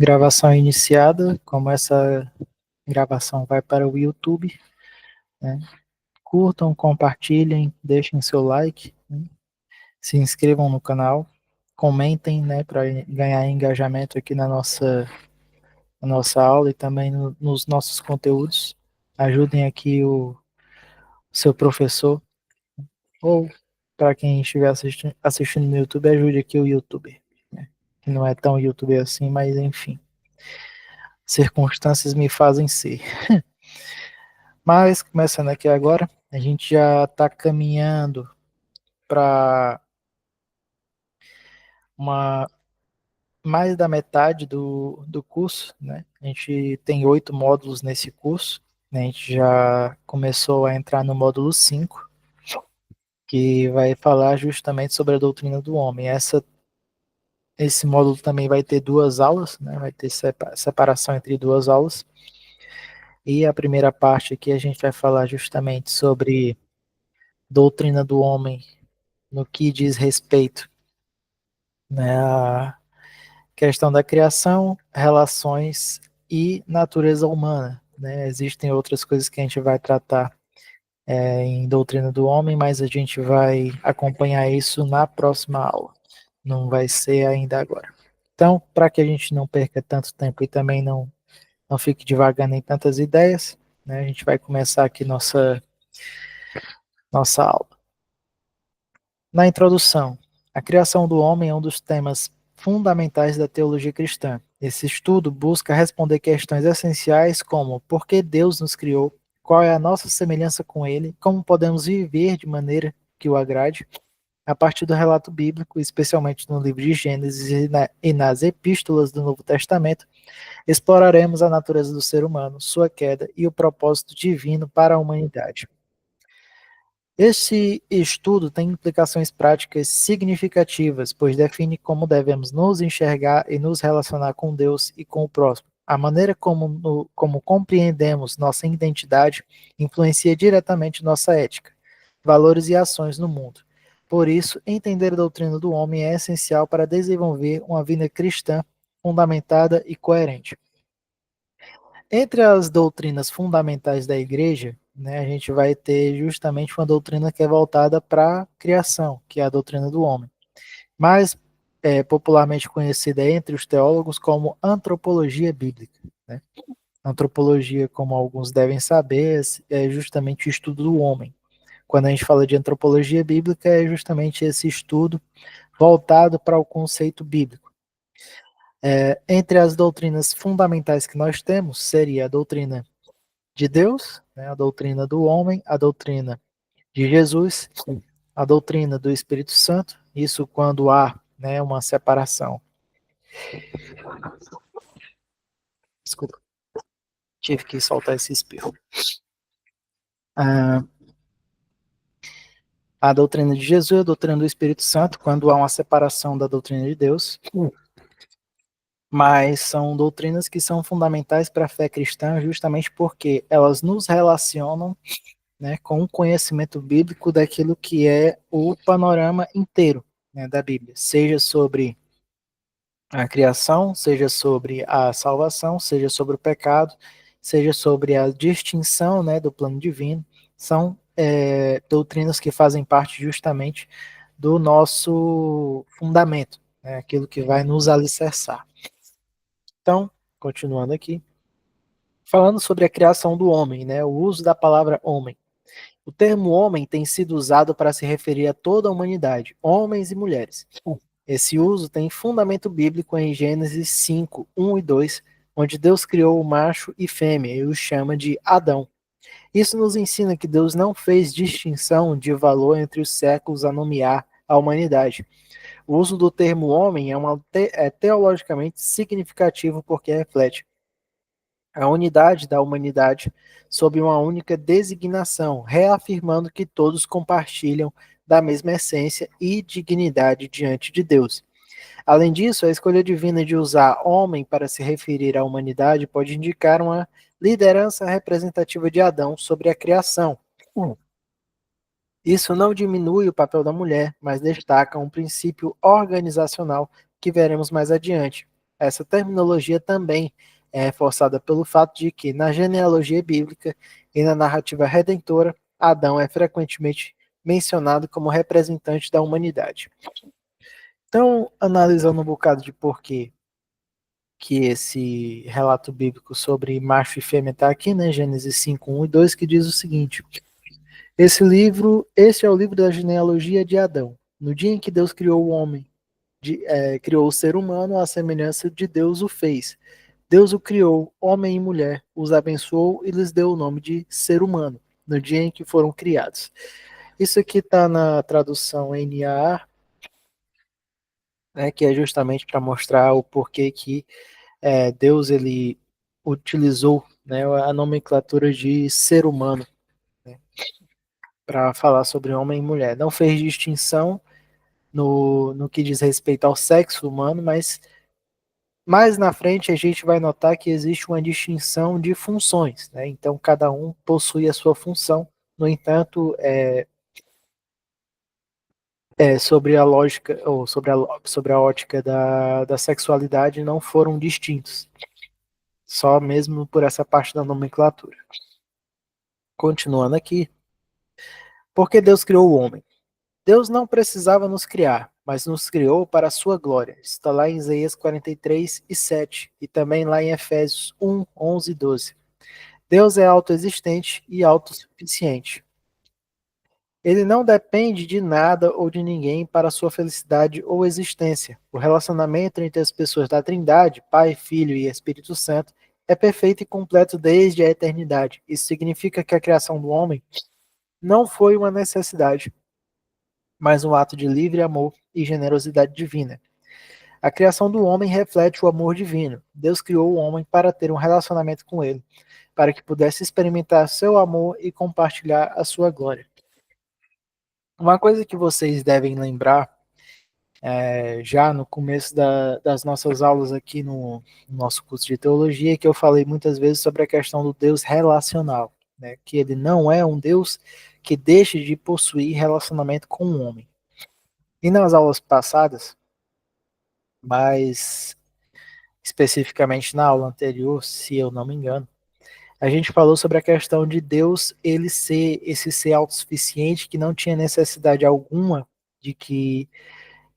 Gravação iniciada, como essa gravação vai para o YouTube, né? Curtam, compartilhem, deixem seu like, né? Se inscrevam no canal, comentem, né, para ganhar engajamento aqui na nossa aula e também nos nossos conteúdos. Ajudem aqui o seu professor, ou para quem estiver assistindo no YouTube, ajude aqui o YouTuber, né? Que não é tão YouTuber assim, mas enfim, circunstâncias me fazem ser. Mas, começando aqui agora, a gente já está caminhando para uma mais da metade do curso, né? A gente tem 8 módulos nesse curso, né? A gente já começou a entrar no módulo 5, que vai falar justamente sobre a doutrina do homem. Esse módulo também vai ter 2 aulas, né? Vai ter separação entre 2 aulas. E a primeira parte aqui a gente vai falar justamente sobre doutrina do homem no que diz respeito, né, a questão da criação, relações e natureza humana, né? Existem outras coisas que a gente vai tratar em doutrina do homem, mas a gente vai acompanhar isso na próxima aula. Não vai ser ainda agora. Então, para que a gente não perca tanto tempo e também não fique divagando em tantas ideias, né, a gente vai começar aqui nossa aula. Na introdução, a criação do homem é um dos temas fundamentais da teologia cristã. Esse estudo busca responder questões essenciais como por que Deus nos criou, qual é a nossa semelhança com Ele, como podemos viver de maneira que o agrade, a partir do relato bíblico, especialmente no livro de Gênesis e nas epístolas do Novo Testamento, exploraremos a natureza do ser humano, sua queda e o propósito divino para a humanidade. Este estudo tem implicações práticas significativas, pois define como devemos nos enxergar e nos relacionar com Deus e com o próximo. A maneira como compreendemos nossa identidade influencia diretamente nossa ética, valores e ações no mundo. Por isso, entender a doutrina do homem é essencial para desenvolver uma vida cristã fundamentada e coerente. Entre as doutrinas fundamentais da igreja, né, a gente vai ter justamente uma doutrina que é voltada para a criação, que é a doutrina do homem. Mais popularmente conhecida entre os teólogos como antropologia bíblica, né? Antropologia, como alguns devem saber, é justamente o estudo do homem. Quando a gente fala de antropologia bíblica, é justamente esse estudo voltado para o conceito bíblico. Entre as doutrinas fundamentais que nós temos, seria a doutrina de Deus, né, a doutrina do homem, a doutrina de Jesus, a doutrina do Espírito Santo, isso quando há, né, uma separação. Desculpa, tive que soltar esse espirro. A doutrina de Jesus, a doutrina do Espírito Santo, quando há uma separação da doutrina de Deus, mas são doutrinas que são fundamentais para a fé cristã justamente porque elas nos relacionam, né, com o conhecimento bíblico daquilo que é o panorama inteiro, né, da Bíblia, seja sobre a criação, seja sobre a salvação, seja sobre o pecado, seja sobre a distinção, né, do plano divino, são doutrinas que fazem parte justamente do nosso fundamento, né, aquilo que vai nos alicerçar. Então, continuando aqui, falando sobre a criação do homem, né, o uso da palavra homem. O termo homem tem sido usado para se referir a toda a humanidade, homens e mulheres. Esse uso tem fundamento bíblico em Gênesis 5, 1 e 2, onde Deus criou o macho e fêmea e os chama de Adão. Isso nos ensina que Deus não fez distinção de valor entre os séculos a nomear a humanidade. O uso do termo homem é teologicamente significativo porque reflete a unidade da humanidade sob uma única designação, reafirmando que todos compartilham da mesma essência e dignidade diante de Deus. Além disso, a escolha divina de usar homem para se referir à humanidade pode indicar uma liderança representativa de Adão sobre a criação. Isso não diminui o papel da mulher, mas destaca um princípio organizacional que veremos mais adiante. essa terminologia também é reforçada pelo fato de que na genealogia bíblica e na narrativa redentora, Adão é frequentemente mencionado como representante da humanidade. Então, analisando um bocado de porquê que esse relato bíblico sobre macho e fêmea está aqui, né? Gênesis 5, 1 e 2, que diz o seguinte: esse é o livro da genealogia de Adão. No dia em que Deus criou o homem, criou o ser humano, à semelhança de Deus o fez. Deus o criou, homem e mulher, os abençoou e lhes deu o nome de ser humano, no dia em que foram criados. Isso aqui está na tradução NAA, né, que é justamente para mostrar o porquê que Deus ele utilizou, né, a nomenclatura de ser humano, né, para falar sobre homem e mulher. Não fez distinção no que diz respeito ao sexo humano, mas mais na frente a gente vai notar que existe uma distinção de funções, né? Então cada um possui a sua função. No entanto, sobre a lógica ou sobre a ótica da sexualidade não foram distintos, só mesmo por essa parte da nomenclatura. Continuando aqui, porque Deus criou o homem? Deus não precisava nos criar, mas nos criou para a sua glória. Está lá em Isaías 43 e 7, e também lá em Efésios 1, 11 e 12. Deus é autoexistente e autossuficiente. Ele não depende de nada ou de ninguém para sua felicidade ou existência. O relacionamento entre as pessoas da Trindade, Pai, Filho e Espírito Santo, é perfeito e completo desde a eternidade. Isso significa que a criação do homem não foi uma necessidade, mas um ato de livre amor e generosidade divina. A criação do homem reflete o amor divino. Deus criou o homem para ter um relacionamento com ele, para que pudesse experimentar seu amor e compartilhar a sua glória. Uma coisa que vocês devem lembrar, já no começo das nossas aulas aqui no nosso curso de teologia, é que eu falei muitas vezes sobre a questão do Deus relacional, né? Que ele não é um Deus que deixe de possuir relacionamento com o homem. E nas aulas passadas, mais especificamente na aula anterior, se eu não me engano, a gente falou sobre a questão de Deus ele ser esse ser autossuficiente que não tinha necessidade alguma de que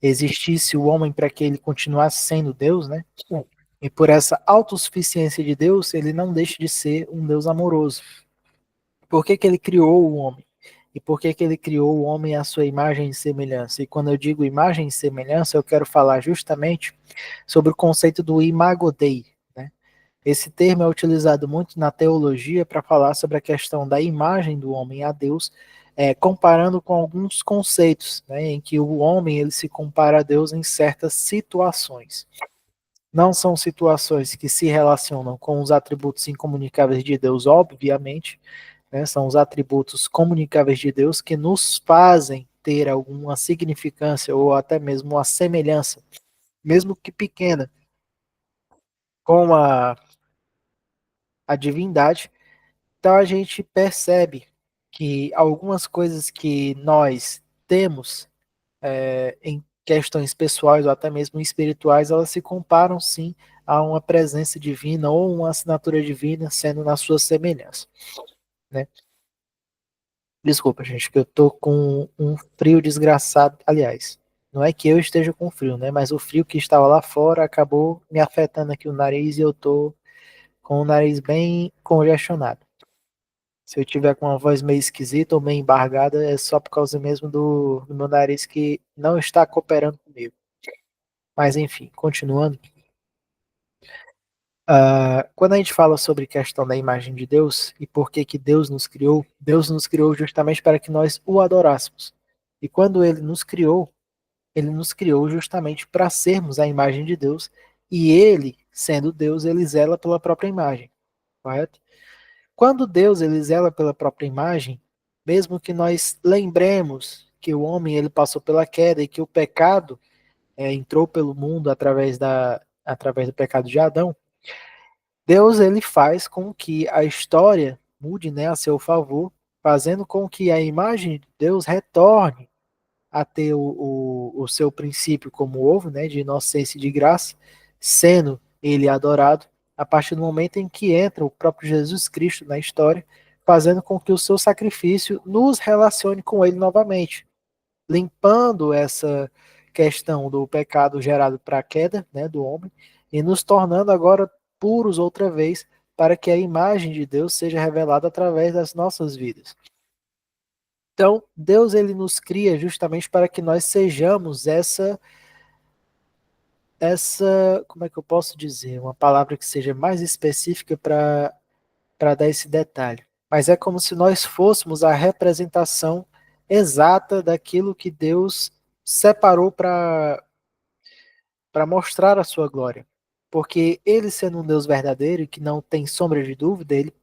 existisse o homem para que ele continuasse sendo Deus, né? E por essa autossuficiência de Deus, ele não deixa de ser um Deus amoroso. Por que que ele criou o homem? E por que que ele criou o homem à sua imagem e semelhança? E quando eu digo imagem e semelhança, eu quero falar justamente sobre o conceito do imago Dei, né? Esse termo é utilizado muito na teologia para falar sobre a questão da imagem do homem a Deus, comparando com alguns conceitos, né, em que o homem ele se compara a Deus em certas situações. Não são situações que se relacionam com os atributos incomunicáveis de Deus, obviamente, né, são os atributos comunicáveis de Deus que nos fazem ter alguma significância ou até mesmo uma semelhança, mesmo que pequena, com a divindade. Então a gente percebe que algumas coisas que nós temos em questões pessoais ou até mesmo espirituais, elas se comparam sim a uma presença divina ou uma assinatura divina sendo na sua semelhança, né? Desculpa, gente, que eu tô com um frio desgraçado. Aliás, não é que eu esteja com frio, né? Mas o frio que estava lá fora acabou me afetando aqui o nariz e eu tô com o nariz bem congestionado. Se eu tiver com uma voz meio esquisita ou meio embargada, é só por causa mesmo do meu nariz que não está cooperando comigo. Mas enfim, continuando. Quando a gente fala sobre questão da imagem de Deus e por que que Deus nos criou justamente para que nós o adorássemos. E quando ele nos criou justamente para sermos a imagem de Deus, e ele, sendo Deus, ele zela pela própria imagem, correto? Quando Deus ele zela pela própria imagem, mesmo que nós lembremos que o homem ele passou pela queda e que o pecado entrou pelo mundo através do pecado de Adão, Deus ele faz com que a história mude, né, a seu favor, fazendo com que a imagem de Deus retorne a ter o seu princípio como houve, né, de inocência e de graça, sendo ele adorado, a partir do momento em que entra o próprio Jesus Cristo na história, fazendo com que o seu sacrifício nos relacione com ele novamente, limpando essa questão do pecado gerado para a queda, né, do homem, e nos tornando agora puros outra vez, para que a imagem de Deus seja revelada através das nossas vidas. Então, Deus ele nos cria justamente para que nós sejamos como é que eu posso dizer, uma palavra que seja mais específica para dar esse detalhe. Mas é como se nós fôssemos a representação exata daquilo que Deus separou para mostrar a sua glória. Porque ele sendo um Deus verdadeiro e que não tem sombra de dúvida, ele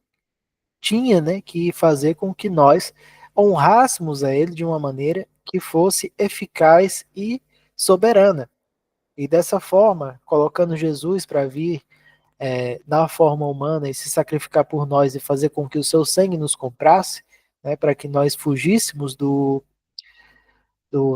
tinha, né, que fazer com que nós honrássemos a ele de uma maneira que fosse eficaz e soberana. E dessa forma, colocando Jesus para vir na forma humana e se sacrificar por nós e fazer com que o seu sangue nos comprasse, né, para que nós fugíssemos do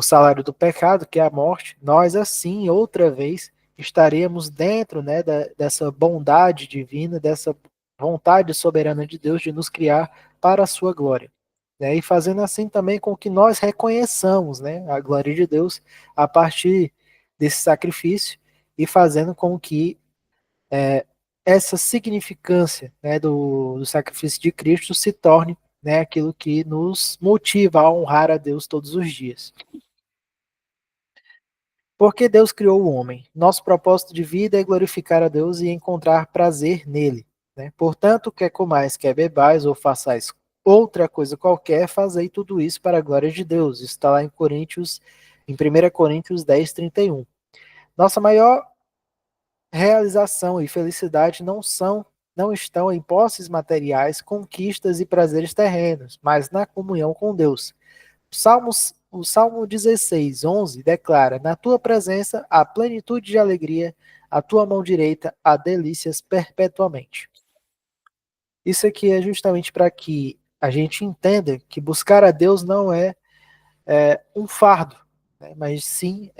salário do pecado, que é a morte, nós assim, outra vez, estaríamos dentro, né, dessa bondade divina, dessa vontade soberana de Deus de nos criar para a sua glória. Né, e fazendo assim também com que nós reconheçamos, né, a glória de Deus a partir desse sacrifício e fazendo com que essa significância, né, do sacrifício de Cristo se torne, né, aquilo que nos motiva a honrar a Deus todos os dias. Porque Deus criou o homem. Nosso propósito de vida é glorificar a Deus e encontrar prazer nele. Né? Portanto, quer comais, quer bebais ou façais outra coisa qualquer, fazei tudo isso para a glória de Deus. Isso está lá em 1 Coríntios 10, 31. Nossa maior realização e felicidade não estão em posses materiais, conquistas e prazeres terrenos, mas na comunhão com Deus. O Salmo 16, 11 declara: Na tua presença há plenitude de alegria, a tua mão direita há delícias perpetuamente. Isso aqui é justamente para que a gente entenda que buscar a Deus não é um fardo, né? Mas sim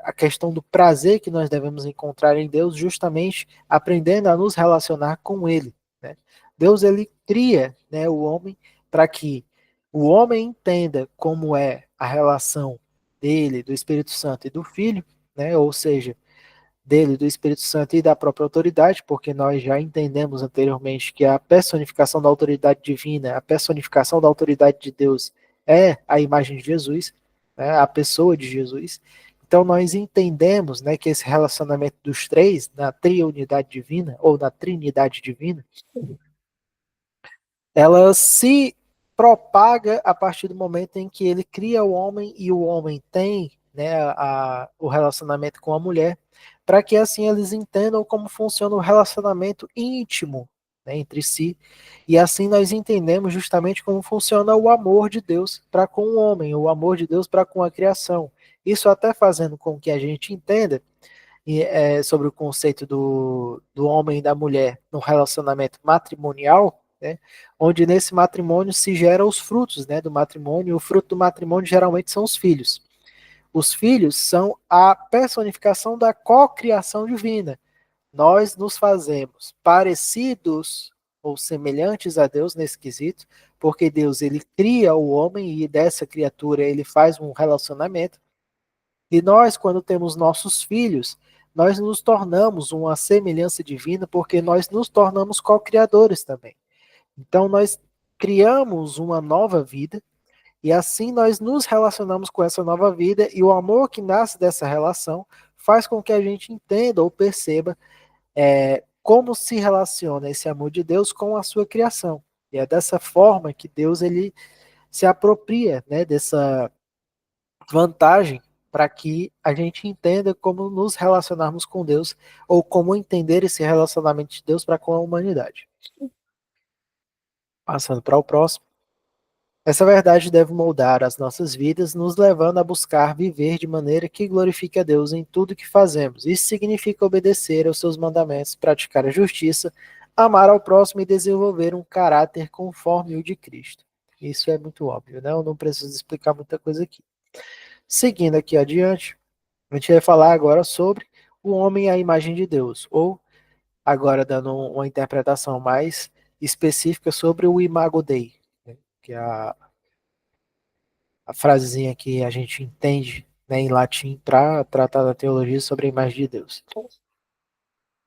a questão do prazer que nós devemos encontrar em Deus, justamente aprendendo a nos relacionar com Ele. Né? Deus ele cria, né, o homem para que o homem entenda como é a relação dele, do Espírito Santo e do Filho, né? Ou seja, dele, do Espírito Santo e da própria autoridade, porque nós já entendemos anteriormente que a personificação da autoridade divina, a personificação da autoridade de Deus é a imagem de Jesus, né, a pessoa de Jesus. Então nós entendemos, né, que esse relacionamento dos três, na triunidade divina, ou na trinidade divina, ela se propaga a partir do momento em que ele cria o homem e o homem tem, né, o relacionamento com a mulher, para que assim eles entendam como funciona o relacionamento íntimo, né, entre si, e assim nós entendemos justamente como funciona o amor de Deus para com o homem, o amor de Deus para com a criação. Isso até fazendo com que a gente entenda sobre o conceito do homem e da mulher no relacionamento matrimonial, né, onde nesse matrimônio se geram os frutos, né, do matrimônio, e o fruto do matrimônio geralmente são os filhos. Os filhos são a personificação da cocriação divina. Nós nos fazemos parecidos ou semelhantes a Deus nesse quesito, porque Deus ele cria o homem e dessa criatura ele faz um relacionamento. E nós, quando temos nossos filhos, nós nos tornamos uma semelhança divina, porque nós nos tornamos co-criadores também. Então, nós criamos uma nova vida, e assim nós nos relacionamos com essa nova vida, e o amor que nasce dessa relação faz com que a gente entenda ou perceba como se relaciona esse amor de Deus com a sua criação. E é dessa forma que Deus ele se apropria, né, dessa vantagem para que a gente entenda como nos relacionarmos com Deus ou como entender esse relacionamento de Deus para com a humanidade. Passando para o próximo. Essa verdade deve moldar as nossas vidas, nos levando a buscar viver de maneira que glorifique a Deus em tudo que fazemos. Isso significa obedecer aos seus mandamentos, praticar a justiça, amar ao próximo e desenvolver um caráter conforme o de Cristo. Isso é muito óbvio, né? Eu não preciso explicar muita coisa aqui. Seguindo aqui adiante, a gente vai falar agora sobre o homem é a imagem de Deus, ou, agora dando uma interpretação mais específica sobre o Imago Dei, né, que é a frasezinha que a gente entende, né, em latim para tratar da teologia sobre a imagem de Deus.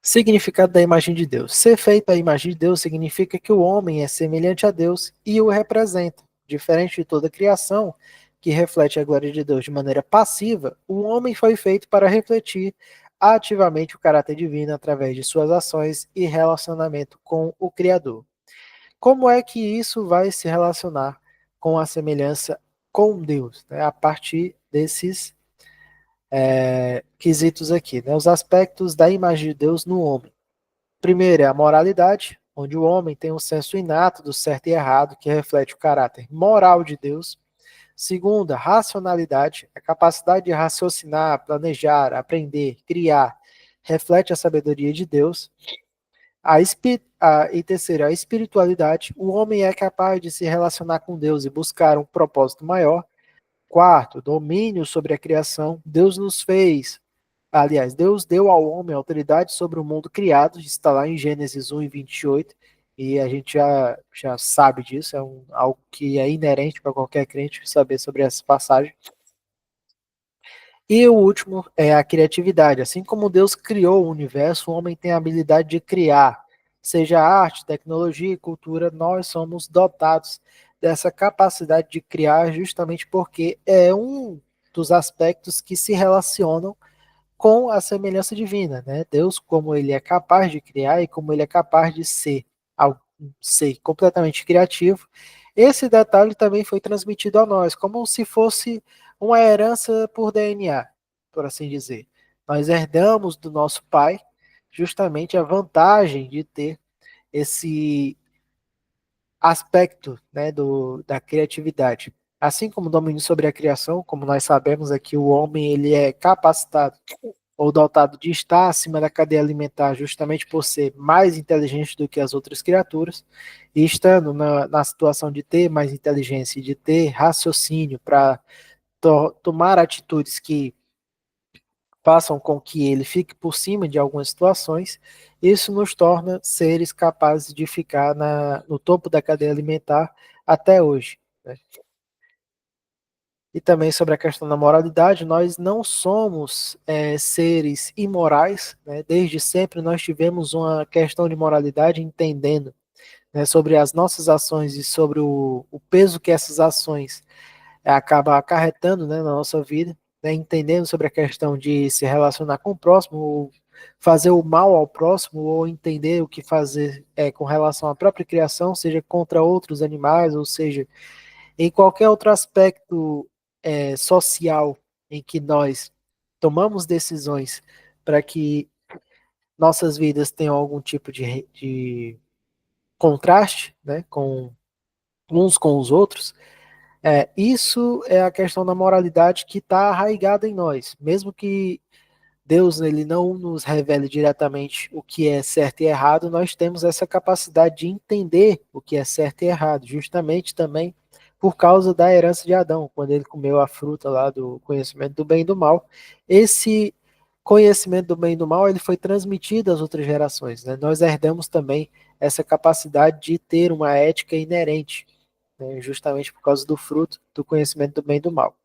Significado da imagem de Deus. Ser feito à imagem de Deus significa que o homem é semelhante a Deus e o representa. Diferente de toda criação, que reflete a glória de Deus de maneira passiva, o homem foi feito para refletir ativamente o caráter divino através de suas ações e relacionamento com o Criador. Como é que isso vai se relacionar com a semelhança com Deus, né? A partir desses quesitos aqui, né? Os aspectos da imagem de Deus no homem. Primeiro é a moralidade, onde o homem tem um senso inato do certo e errado, que reflete o caráter moral de Deus. Segunda, racionalidade, a capacidade de raciocinar, planejar, aprender, criar, reflete a sabedoria de Deus. E terceiro, a espiritualidade, o homem é capaz de se relacionar com Deus e buscar um propósito maior. Quarto, domínio sobre a criação, Deus nos fez. Aliás, Deus deu ao homem autoridade sobre o mundo criado, está lá em Gênesis 1 e 28, e a gente já sabe disso, é algo que é inerente para qualquer crente saber sobre essa passagem. E o último é a criatividade. Assim como Deus criou o universo, o homem tem a habilidade de criar, seja arte, tecnologia e cultura, nós somos dotados dessa capacidade de criar justamente porque é um dos aspectos que se relacionam com a semelhança divina, né? Deus, como ele é capaz de criar e como ele é capaz de ser, um ser completamente criativo, esse detalhe também foi transmitido a nós, como se fosse uma herança por DNA, por assim dizer. Nós herdamos do nosso pai justamente a vantagem de ter esse aspecto, né, da criatividade. Assim como o domínio sobre a criação, como nós sabemos aqui, o homem ele é capacitado ou dotado de estar acima da cadeia alimentar justamente por ser mais inteligente do que as outras criaturas, e estando na situação de ter mais inteligência e de ter raciocínio para tomar atitudes que façam com que ele fique por cima de algumas situações, isso nos torna seres capazes de ficar no topo da cadeia alimentar até hoje, né? E também sobre a questão da moralidade, nós não somos seres imorais, né? Desde sempre nós tivemos uma questão de moralidade entendendo, né, sobre as nossas ações e sobre o peso que essas ações acabam acarretando, né, na nossa vida, né, entendendo sobre a questão de se relacionar com o próximo, ou fazer o mal ao próximo, ou entender o que fazer com relação à própria criação, seja contra outros animais, ou seja, em qualquer outro aspecto social em que nós tomamos decisões para que nossas vidas tenham algum tipo de contraste, né, com uns com os outros, isso é a questão da moralidade que está arraigada em nós. Mesmo que Deus ele não nos revele diretamente o que é certo e errado, nós temos essa capacidade de entender o que é certo e errado, justamente também por causa da herança de Adão, quando ele comeu a fruta lá do conhecimento do bem e do mal. Esse conhecimento do bem e do mal ele foi transmitido às outras gerações, né? Nós herdamos também essa capacidade de ter uma ética inerente, né? Justamente por causa do fruto do conhecimento do bem e do mal.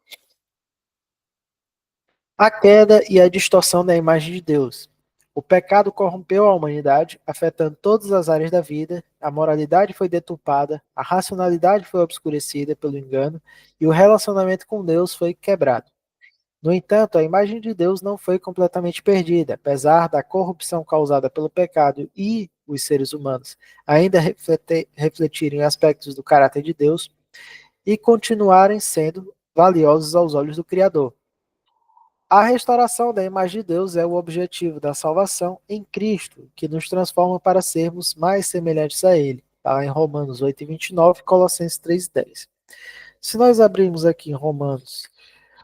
A queda e a distorção da imagem de Deus. O pecado corrompeu a humanidade, afetando todas as áreas da vida, a moralidade foi deturpada, a racionalidade foi obscurecida pelo engano e o relacionamento com Deus foi quebrado. No entanto, a imagem de Deus não foi completamente perdida, apesar da corrupção causada pelo pecado e os seres humanos ainda refletirem aspectos do caráter de Deus e continuarem sendo valiosos aos olhos do Criador. A restauração da imagem de Deus é o objetivo da salvação em Cristo, que nos transforma para sermos mais semelhantes a Ele. Está em Romanos 8:29 e Colossenses 3:10. Se nós abrirmos aqui em Romanos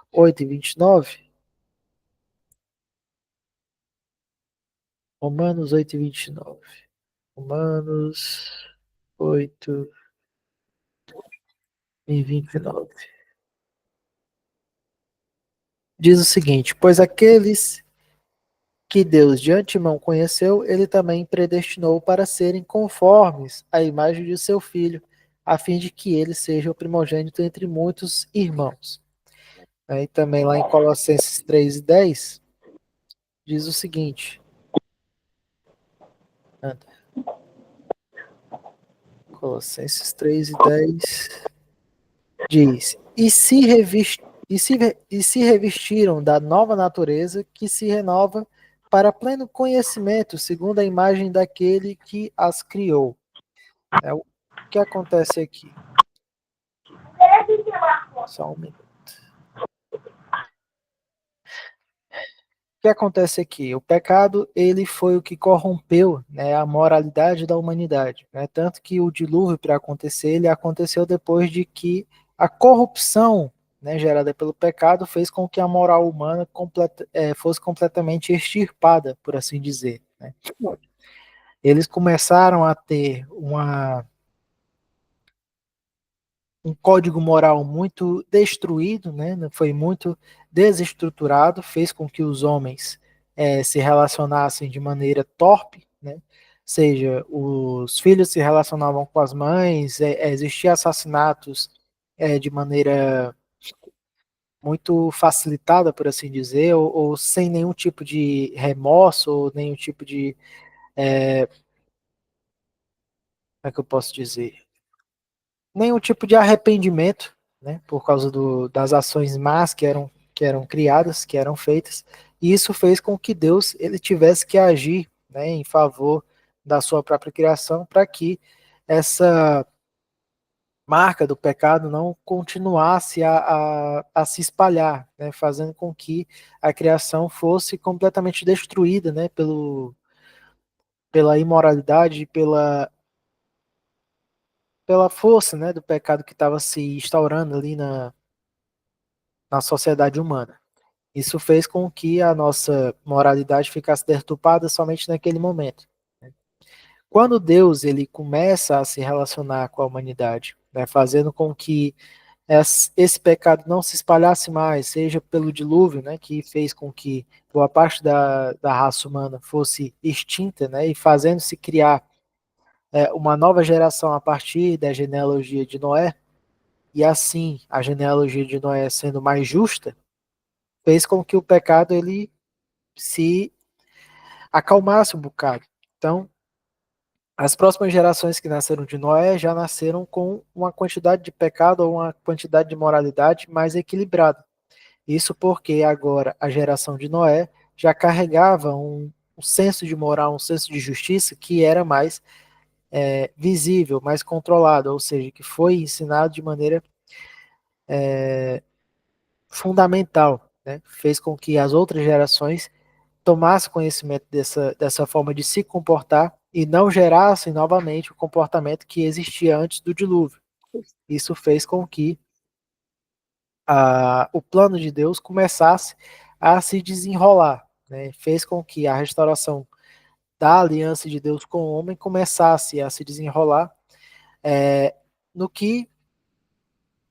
8:29, Romanos 8:29, Romanos 8:29, diz o seguinte: pois aqueles que Deus de antemão conheceu, ele também predestinou para serem conformes à imagem de seu filho, a fim de que ele seja o primogênito entre muitos irmãos. Aí também lá em Colossenses 3:10 diz o seguinte, Colossenses 3:10 diz, e se revestiram da nova natureza que se renova para pleno conhecimento, segundo a imagem daquele que as criou. É o que acontece aqui. Só um minuto. O que acontece aqui? O pecado, ele foi o que corrompeu, né, a moralidade da humanidade, né? Tanto que o dilúvio, para acontecer, ele aconteceu depois de que a corrupção, né, gerada pelo pecado fez com que a moral humana fosse completamente extirpada, por assim dizer, né? Eles começaram a ter um código moral muito destruído, né? Foi muito desestruturado, fez com que os homens se relacionassem de maneira torpe, né? Seja, os filhos se relacionavam com as mães, existiam assassinatos de maneira muito facilitada, por assim dizer, ou sem nenhum tipo de remorso, ou nenhum tipo de, como é que eu posso dizer? Nenhum tipo de arrependimento, né, por causa das ações más que eram criadas, que eram feitas, e isso fez com que Deus ele tivesse que agir, né, em favor da sua própria criação para que essa marca do pecado não continuasse a se espalhar, né, fazendo com que a criação fosse completamente destruída, né, pela imoralidade, pela força, né, do pecado que estava se instaurando ali na sociedade humana. Isso fez com que a nossa moralidade ficasse deturpada somente naquele momento. Quando Deus ele começa a se relacionar com a humanidade, né, fazendo com que esse pecado não se espalhasse mais, seja pelo dilúvio, né, que fez com que boa parte da raça humana fosse extinta, né, e fazendo-se criar uma nova geração a partir da genealogia de Noé, e assim a genealogia de Noé sendo mais justa, fez com que o pecado ele se acalmasse um bocado. Então, as próximas gerações que nasceram de Noé já nasceram com uma quantidade de pecado ou uma quantidade de moralidade mais equilibrada. Isso porque agora a geração de Noé já carregava um senso de moral, um senso de justiça que era mais visível, mais controlado, ou seja, que foi ensinado de maneira fundamental, né? Fez com que as outras gerações tomasse conhecimento dessa forma de se comportar e não gerassem novamente o comportamento que existia antes do dilúvio. Isso fez com que o plano de Deus começasse a se desenrolar, né? Fez com que a restauração da aliança de Deus com o homem começasse a se desenrolar, é, no que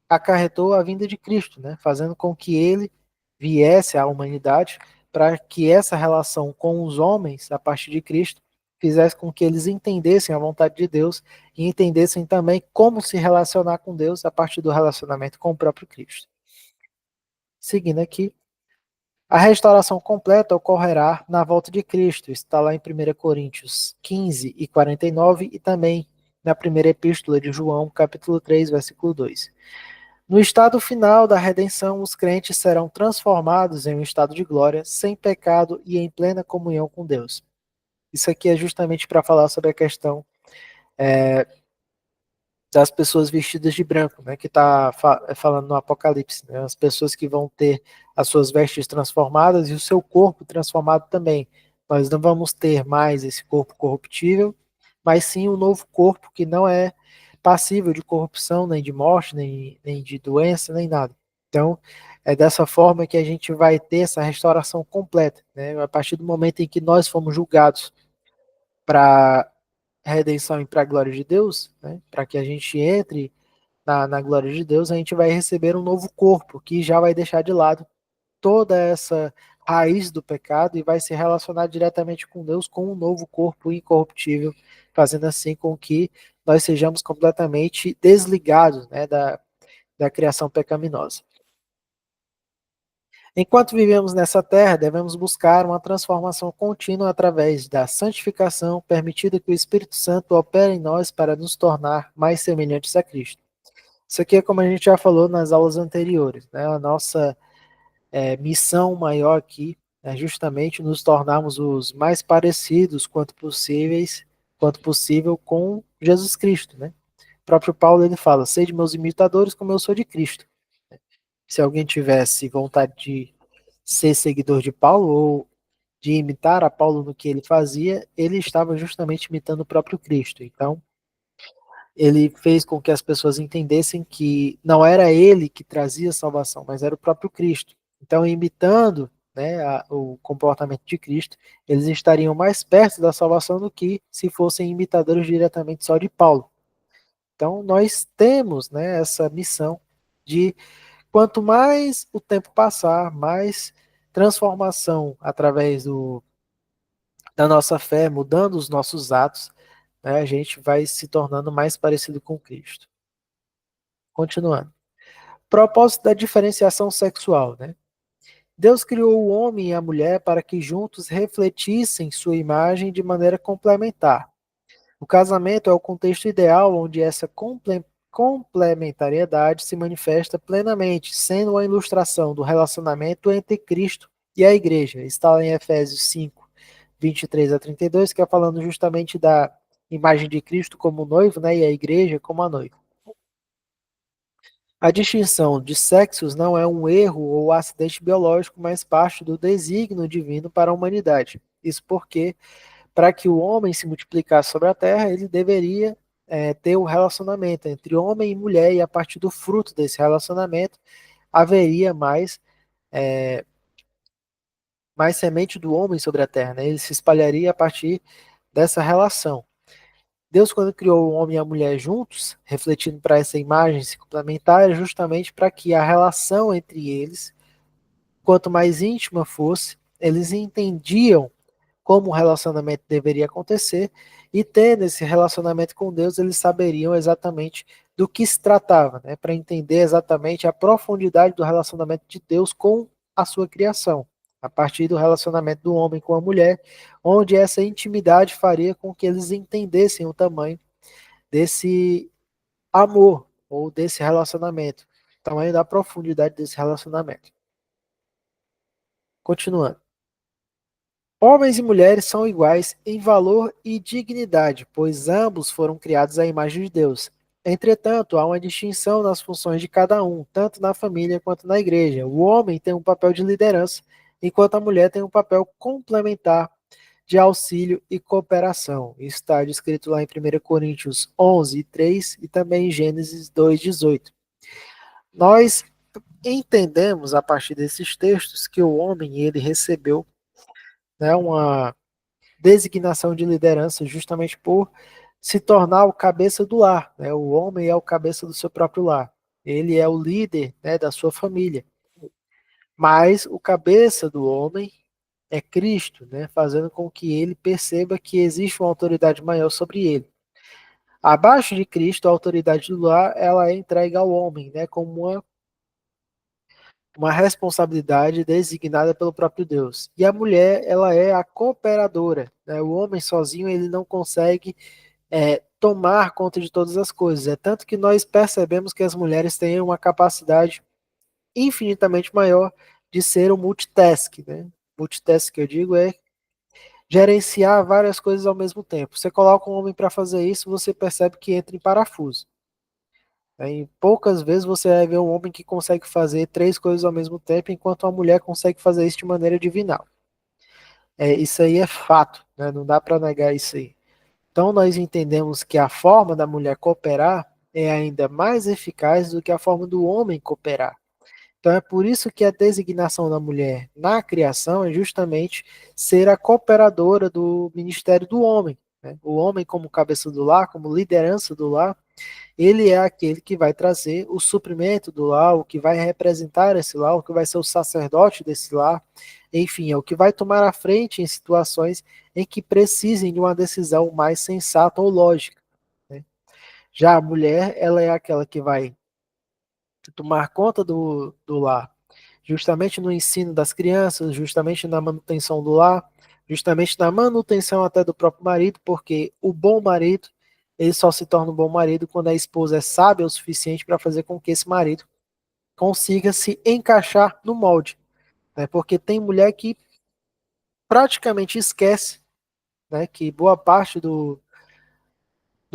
acarretou a vinda de Cristo, né? Fazendo com que ele viesse à humanidade para que essa relação com os homens, a partir de Cristo, fizesse com que eles entendessem a vontade de Deus e entendessem também como se relacionar com Deus a partir do relacionamento com o próprio Cristo. Seguindo aqui, a restauração completa ocorrerá na volta de Cristo. Está lá em 1 Coríntios 15 e 49 e também na primeira epístola de João, capítulo 3, versículo 2. No estado final da redenção, os crentes serão transformados em um estado de glória, sem pecado e em plena comunhão com Deus. Isso aqui é justamente para falar sobre a questão das pessoas vestidas de branco, né, que está falando no Apocalipse, né, as pessoas que vão ter as suas vestes transformadas e o seu corpo transformado também. Nós não vamos ter mais esse corpo corruptível, mas sim um novo corpo que não é passível de corrupção, nem de morte, nem de doença, nem nada. Então, é dessa forma que a gente vai ter essa restauração completa, né, a partir do momento em que nós fomos julgados para redenção e para a glória de Deus, né, para que a gente entre na glória de Deus, a gente vai receber um novo corpo que já vai deixar de lado toda essa raiz do pecado e vai se relacionar diretamente com Deus com um novo corpo incorruptível, fazendo assim com que nós sejamos completamente desligados, né, da criação pecaminosa. Enquanto vivemos nessa terra, devemos buscar uma transformação contínua através da santificação, permitindo que o Espírito Santo opere em nós para nos tornar mais semelhantes a Cristo. Isso aqui é como a gente já falou nas aulas anteriores, né? A nossa missão maior aqui é justamente nos tornarmos os mais parecidos quanto possível com Jesus Cristo, né? O próprio Paulo ele fala: "Sede meus imitadores, como eu sou de Cristo." Se alguém tivesse vontade de ser seguidor de Paulo ou de imitar a Paulo no que ele fazia, ele estava justamente imitando o próprio Cristo. Então, ele fez com que as pessoas entendessem que não era ele que trazia salvação, mas era o próprio Cristo. Então, imitando, né, o comportamento de Cristo, eles estariam mais perto da salvação do que se fossem imitadores diretamente só de Paulo. Então, nós temos, né, essa missão de, quanto mais o tempo passar, mais transformação através da nossa fé, mudando os nossos atos, né, a gente vai se tornando mais parecido com Cristo. Continuando. Propósito da diferenciação sexual, né? Deus criou o homem e a mulher para que juntos refletissem sua imagem de maneira complementar. O casamento é o contexto ideal onde essa complementariedade se manifesta plenamente, sendo uma ilustração do relacionamento entre Cristo e a igreja. Está lá em Efésios 5, 23 a 32, que é falando justamente da imagem de Cristo como noivo, né, e a igreja como a noiva. A distinção de sexos não é um erro ou acidente biológico, mas parte do desígnio divino para a humanidade. Isso porque, para que o homem se multiplicasse sobre a terra, ele deveria ter um relacionamento entre homem e mulher, e a partir do fruto desse relacionamento haveria mais semente do homem sobre a terra, né? Ele se espalharia a partir dessa relação. Deus, quando criou o homem e a mulher juntos, refletindo para essa imagem se complementar, é justamente para que a relação entre eles, quanto mais íntima fosse, eles entendiam como o relacionamento deveria acontecer, e tendo esse relacionamento com Deus, eles saberiam exatamente do que se tratava, né? Para entender exatamente a profundidade do relacionamento de Deus com a sua criação, a partir do relacionamento do homem com a mulher, onde essa intimidade faria com que eles entendessem o tamanho desse amor ou desse relacionamento, o tamanho da profundidade desse relacionamento. Continuando. Homens e mulheres são iguais em valor e dignidade, pois ambos foram criados à imagem de Deus. Entretanto, há uma distinção nas funções de cada um, tanto na família quanto na igreja. O homem tem um papel de liderança, enquanto a mulher tem um papel complementar de auxílio e cooperação. Isso está descrito lá em 1 Coríntios 11, 3 e também em Gênesis 2, 18. Nós entendemos a partir desses textos que o homem ele recebeu, né, uma designação de liderança justamente por se tornar o cabeça do lar, né? O homem é o cabeça do seu próprio lar. Ele é o líder, né, da sua família. Mas o cabeça do homem é Cristo, né, fazendo com que ele perceba que existe uma autoridade maior sobre ele. Abaixo de Cristo, a autoridade do lar, ela é entregue ao homem, né, como uma responsabilidade designada pelo próprio Deus. E a mulher, ela é a cooperadora, né? O homem sozinho, ele não consegue tomar conta de todas as coisas. É tanto que nós percebemos que as mulheres têm uma capacidade infinitamente maior de ser um multitask, né? Multitask que eu digo é gerenciar várias coisas ao mesmo tempo. Você coloca um homem para fazer isso, você percebe que entra em parafuso. Em poucas vezes você vai ver um homem que consegue fazer três coisas ao mesmo tempo, enquanto uma mulher consegue fazer isso de maneira divinal. Isso aí é fato, né? Não dá para negar isso aí. Então nós entendemos que a forma da mulher cooperar é ainda mais eficaz do que a forma do homem cooperar. Então é por isso que a designação da mulher na criação é justamente ser a cooperadora do ministério do homem. né? O homem, como cabeça do lar, como liderança do lar, ele é aquele que vai trazer o suprimento do lar, o que vai representar esse lar, o que vai ser o sacerdote desse lar, enfim, é o que vai tomar a frente em situações em que precisem de uma decisão mais sensata ou lógica, né? Já a mulher, ela é aquela que vai tomar conta do lar, justamente no ensino das crianças, justamente na manutenção do lar, justamente na manutenção até do próprio marido, porque o bom marido, ele só se torna um bom marido quando a esposa é sábia o suficiente para fazer com que esse marido consiga se encaixar no molde, né? Porque tem mulher que praticamente esquece, né, que boa parte do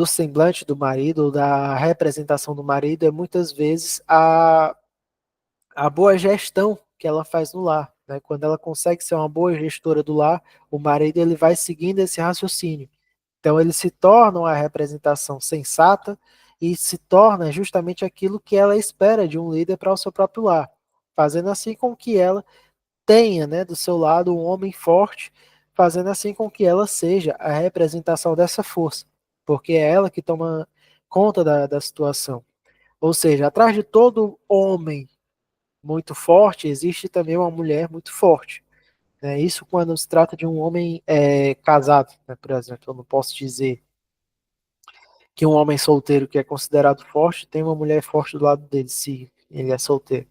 semblante do marido, da representação do marido, é muitas vezes a boa gestão que ela faz no lar, né? Quando ela consegue ser uma boa gestora do lar, o marido ele vai seguindo esse raciocínio. Então ele se torna uma representação sensata e se torna justamente aquilo que ela espera de um líder para o seu próprio lar, fazendo assim com que ela tenha, né, do seu lado um homem forte, fazendo assim com que ela seja a representação dessa força, porque é ela que toma conta da situação. Ou seja, atrás de todo homem muito forte, existe também uma mulher muito forte. Né? Isso quando se trata de um homem casado, né? Por exemplo. Eu não posso dizer que um homem solteiro que é considerado forte tem uma mulher forte do lado dele, se ele é solteiro.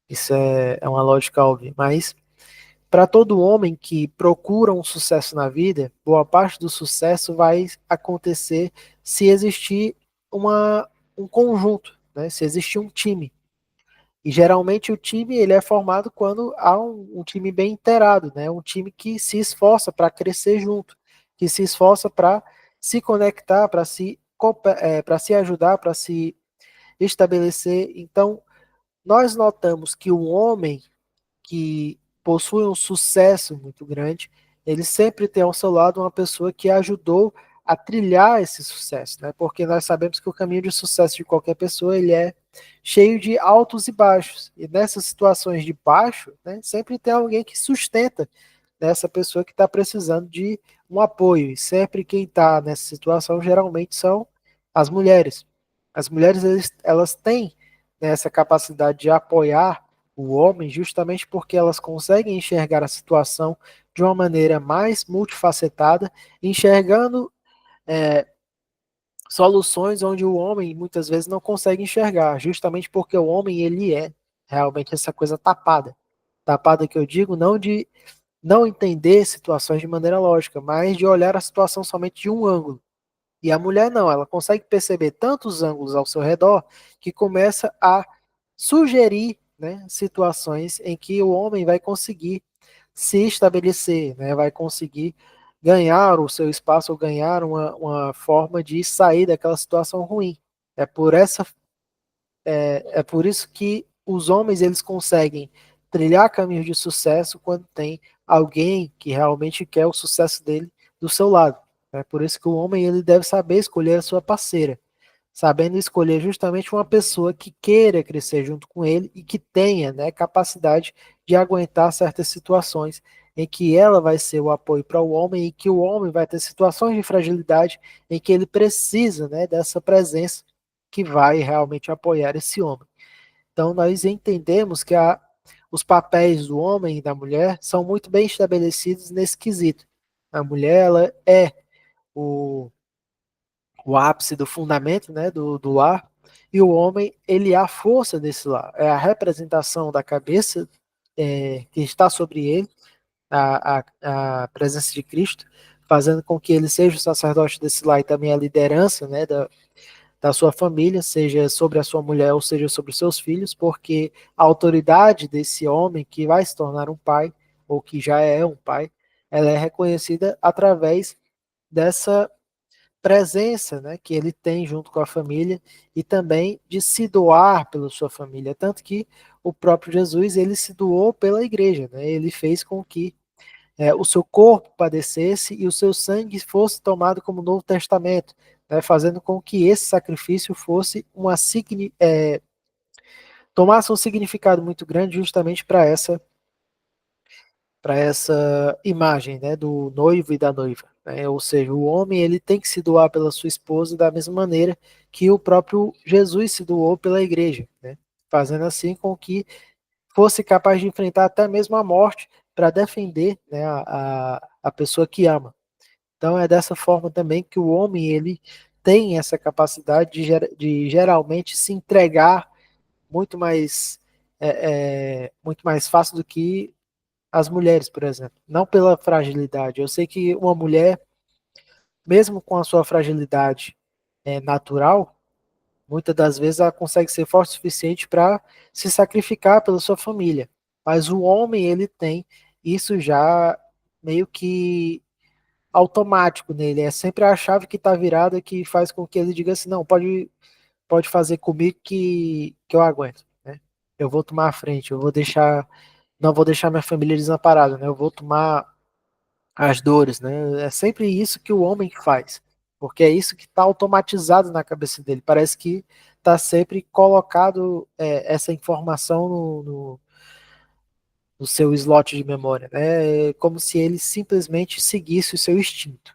Isso é uma lógica óbvia. Mas para todo homem que procura um sucesso na vida, boa parte do sucesso vai acontecer se existir um conjunto, né? Se existir um time. E geralmente o time ele é formado quando há um time bem inteirado, né? Um time que se esforça para crescer junto, que se esforça para se conectar, para se ajudar, para se estabelecer. Então, nós notamos que o homem que possui um sucesso muito grande, ele sempre tem ao seu lado uma pessoa que ajudou a trilhar esse sucesso, né? Porque nós sabemos que o caminho de sucesso de qualquer pessoa ele é cheio de altos e baixos. E nessas situações de baixo, né, sempre tem alguém que sustenta nessa pessoa que está precisando de um apoio. E sempre quem está nessa situação geralmente são as mulheres. As mulheres elas têm, né, essa capacidade de apoiar o homem justamente porque elas conseguem enxergar a situação de uma maneira mais multifacetada, enxergando é, soluções onde o homem muitas vezes não consegue enxergar, justamente porque o homem ele é realmente essa coisa tapada. Tapada que eu digo não de não entender situações de maneira lógica, mas de olhar a situação somente de um ângulo. E a mulher não, ela consegue perceber tantos ângulos ao seu redor que começa a sugerir, né, situações em que o homem vai conseguir se estabelecer, né, vai conseguir ganhar o seu espaço ou ganhar uma forma de sair daquela situação ruim. É por essa é por isso que os homens eles conseguem trilhar caminhos de sucesso quando tem alguém que realmente quer o sucesso dele do seu lado. É por isso que o homem ele deve saber escolher a sua parceira, sabendo escolher justamente uma pessoa que queira crescer junto com ele e que tenha, né, capacidade de aguentar certas situações em que ela vai ser o apoio para o homem e que o homem vai ter situações de fragilidade em que ele precisa, né, dessa presença que vai realmente apoiar esse homem. Então, nós entendemos que os papéis do homem e da mulher são muito bem estabelecidos nesse quesito. A mulher ela é o, o ápice do fundamento, né, do lar, e o homem ele é a força desse lar, é a representação da cabeça que está sobre ele, a presença de Cristo, fazendo com que ele seja o sacerdote desse lar e também a liderança, né, da sua família, seja sobre a sua mulher ou seja sobre os seus filhos, porque a autoridade desse homem que vai se tornar um pai, ou que já é um pai, ela é reconhecida através dessa presença, né, que ele tem junto com a família e também de se doar pela sua família, tanto que o próprio Jesus ele se doou pela igreja, né, ele fez com que o seu corpo padecesse e o seu sangue fosse tomado como Novo Testamento, né, fazendo com que esse sacrifício fosse tomasse um significado muito grande justamente para essa essa imagem, né, do noivo e da noiva, né? Ou seja, o homem ele tem que se doar pela sua esposa da mesma maneira que o próprio Jesus se doou pela igreja, né? Fazendo assim com que fosse capaz de enfrentar até mesmo a morte para defender, né, a pessoa que ama. Então é dessa forma também que o homem ele tem essa capacidade de geralmente se entregar muito mais muito mais fácil do que as mulheres, por exemplo. Não pela fragilidade. Eu sei que uma mulher, mesmo com a sua fragilidade natural, muitas das vezes ela consegue ser forte o suficiente para se sacrificar pela sua família. Mas o homem, ele tem isso já meio que automático nele. É sempre a chave que está virada que faz com que ele diga assim, não, pode fazer comigo que eu aguento, né? Eu vou tomar a frente, não vou deixar minha família desamparada, né? Eu vou tomar as dores, né? É sempre isso que o homem faz, porque é isso que está automatizado na cabeça dele. Parece que está sempre colocado essa informação no seu slot de memória, né? É como se ele simplesmente seguisse o seu instinto.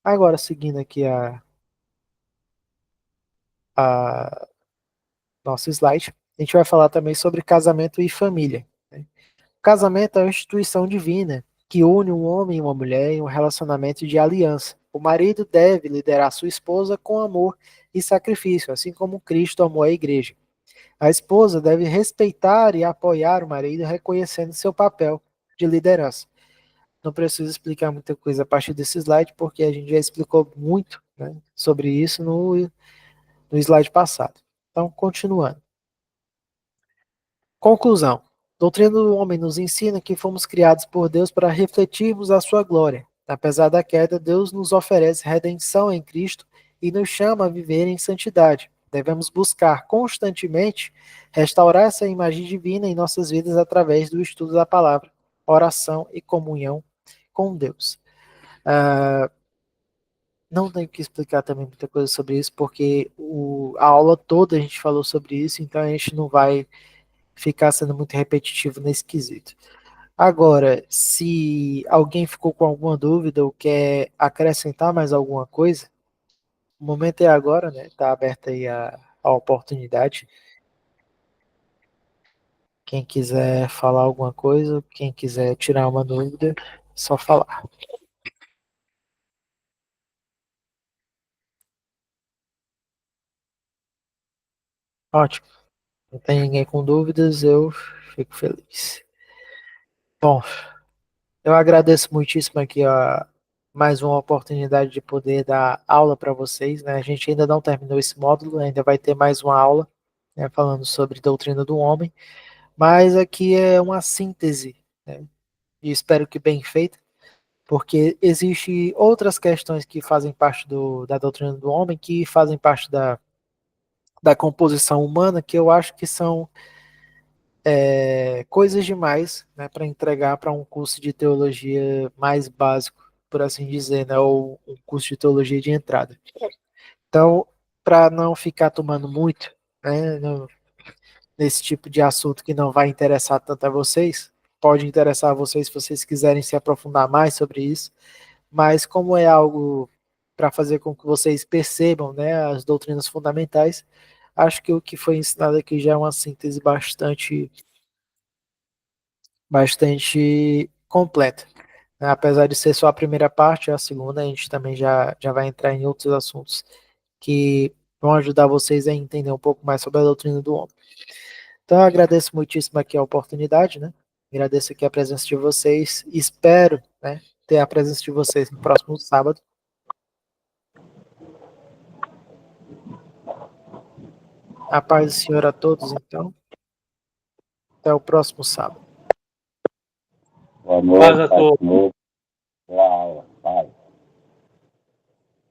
Agora, seguindo aqui a nosso slide, a gente vai falar também sobre casamento e família, né? Casamento é uma instituição divina que une um homem e uma mulher em um relacionamento de aliança. O marido deve liderar sua esposa com amor e sacrifício, assim como Cristo amou a igreja. A esposa deve respeitar e apoiar o marido, reconhecendo seu papel de liderança. Não preciso explicar muita coisa a partir desse slide, porque a gente já explicou muito, né, sobre isso no slide passado. Então, continuando. Conclusão. Doutrina do homem nos ensina que fomos criados por Deus para refletirmos a sua glória. Apesar da queda, Deus nos oferece redenção em Cristo e nos chama a viver em santidade. Devemos buscar constantemente restaurar essa imagem divina em nossas vidas através do estudo da palavra, oração e comunhão com Deus. Não tenho que explicar também muita coisa sobre isso, porque a aula toda a gente falou sobre isso, então a gente não vai ficar sendo muito repetitivo nesse quesito. Agora, se alguém ficou com alguma dúvida ou quer acrescentar mais alguma coisa, o momento é agora, né? Está aberta aí a oportunidade. Quem quiser falar alguma coisa, quem quiser tirar uma dúvida, é só falar. Ótimo. Não tem ninguém com dúvidas, eu fico feliz. Bom, eu agradeço muitíssimo aqui mais uma oportunidade de poder dar aula para vocês, né? A gente ainda não terminou esse módulo, ainda vai ter mais uma aula, né, falando sobre doutrina do homem, mas aqui é uma síntese, né? E espero que bem feita, porque existe outras questões que fazem parte da doutrina do homem, que fazem parte da composição humana, que eu acho que são coisas demais, né, para entregar para um curso de teologia mais básico, por assim dizer, né, ou um curso de teologia de entrada. Então, para não ficar tomando muito, né, nesse tipo de assunto que não vai interessar tanto a vocês, pode interessar a vocês se vocês quiserem se aprofundar mais sobre isso, mas como é algo para fazer com que vocês percebam, né, as doutrinas fundamentais, acho que o que foi ensinado aqui já é uma síntese bastante completa, né? Apesar de ser só a primeira parte, a segunda a gente também já vai entrar em outros assuntos que vão ajudar vocês a entender um pouco mais sobre a doutrina do homem. Então, eu agradeço muitíssimo aqui a oportunidade, né? Agradeço aqui a presença de vocês. Espero, né, ter a presença de vocês no próximo sábado. A paz do Senhor a todos, então. Até o próximo sábado. Boa noite, paz a todos. Boa aula. Paz.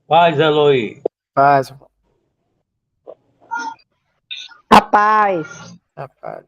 Paz, Eloy. Paz. A paz. A paz.